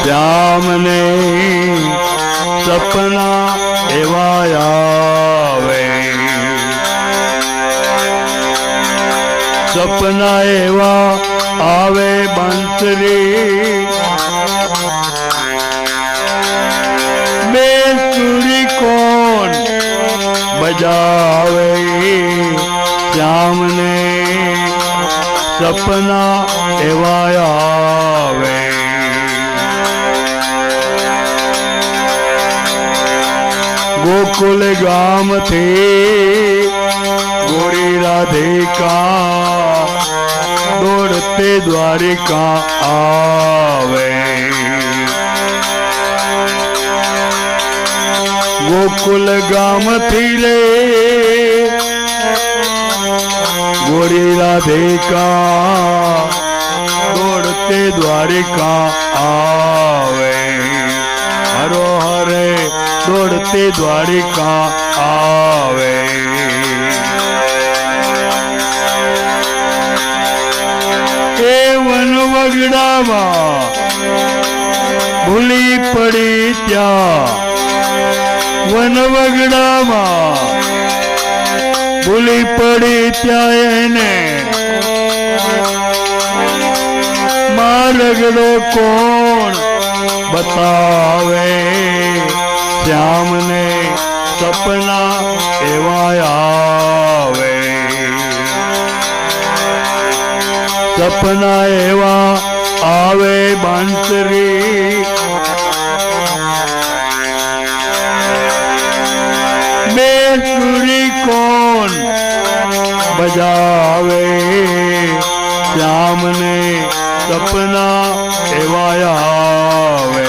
શ્યામને સપના એવા આવે, સપના એવા આવે બંસરી બેસુરી કોણ બજાવે, શ્યામને સપના એવા આવે. ગોકુલ ગામથી ગોરી રાધિકા દોડતે દ્વારિકા આવે. ગોકુલ ગામથી રે ગોરી રાધિકા દોડતે દ્વારિકા આવે. હરો હરે દોડતે દ્વારિકા આવે. એ વન વગડામાં ભૂલી પડી ત્યાં, વન વગડામાં ભૂલી પડી ત્યાં એને માર્ગડો કોણ બતાવે, શ્યામને સપના એવા આવે. સપના એવા આવે બાંસરી બેસુરી કોણ બજાવે, શ્યામને સપના એવા આવે.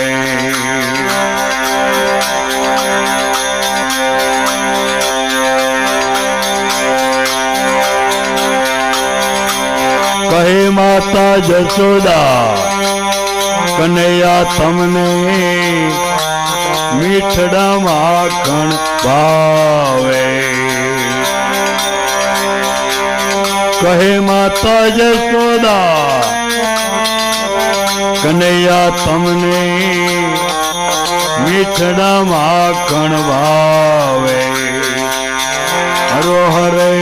કહે માતા જશોદા કનૈયા તમને મીઠડા માખણ ભાવે. કહે માતા જશોદા કનૈયા તમને મીઠડા માખણ ભાવે. હરો હરે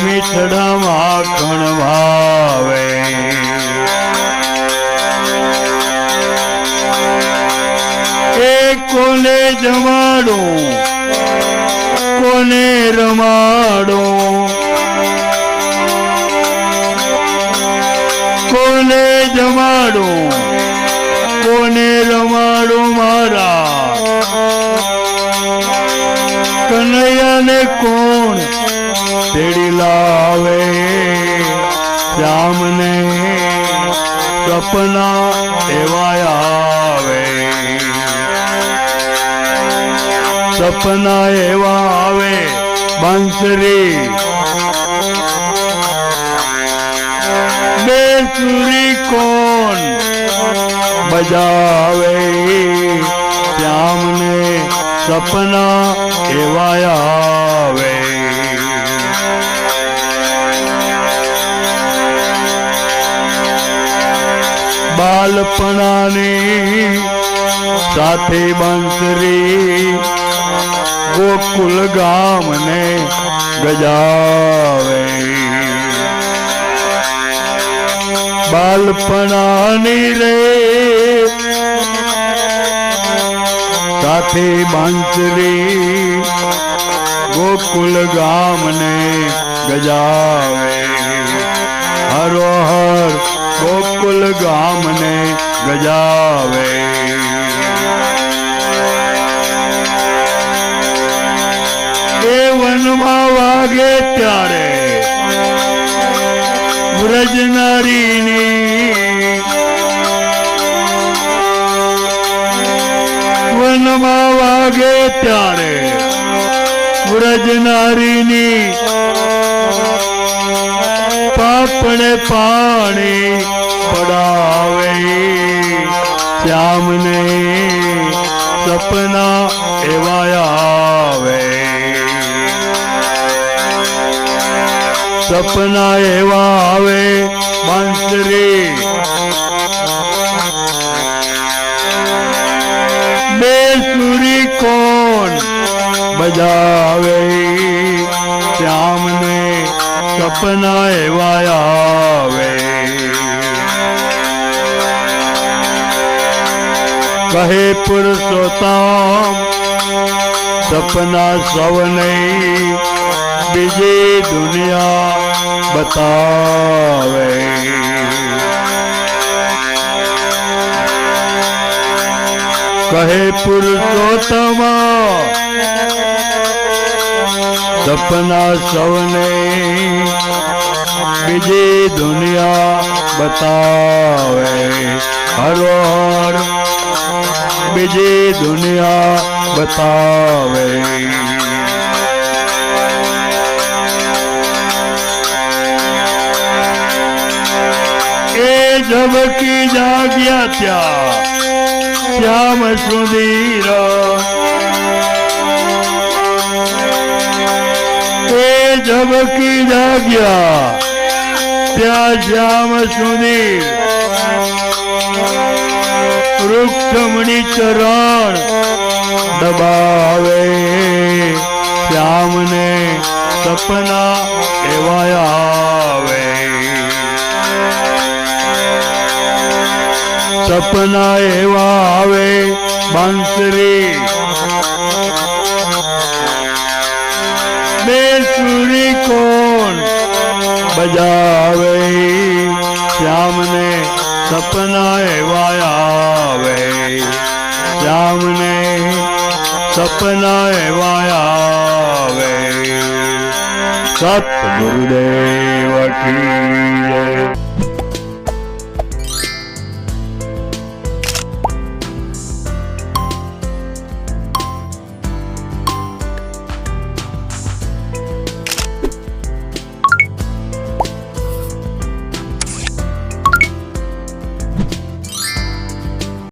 મીઠડા માખણ ભાવે. એ કોને જમાડું કોને રમાડું, કોને જમાડું કોને રમાડું, મારા કનૈયાને કોણ તેડી લાવે, શ્યામને સપના એવા આવે. સપના એવા આવે બંસરી બેસુરી કોણ બજાવે, શ્યામને સપના એવા આવે. બાલપણાની સાથે બંસરી ગોકુલ ગામને ગજાવે. બાલપણાની રે સાથે બંસરી ગોકુલ ગામને ગજાવે. હરો હર ગોકુલ ગામને ગજાવે. એ વનમાં વાગે ત્યારે વ્રજનારીની, વનમાં વાગે ત્યારે વ્રજનારીની પાપણે પાણી પડાવે, શ્યામને સપના એવા આવે. સપના એવા આવે બંસરી કહે પુરુષોત્તમ સપના સૌ નહીં બીજી દુનિયા બતાવે કહે પુરુષોત્તમ સપના સૌને બીજી દુનિયા બતાવે હરોહર બીજી દુનિયા બતાવે એ ઝબકી જાગ્યા ત્યાં શ્યામ સુધીર એ ઝબકી જાગ્યા ત્યાં શ્યામ સુધીર વૃક્ષમણી ચરણ દબાવે શ્યામને સપના એવા આવે સપના એવા આવે બાંસરી બેસુરી કોણ બજાવે શ્યામને સપના એવા આવે શ્યામને સપના એવા આવે સત ગુરુદેવ કી જય।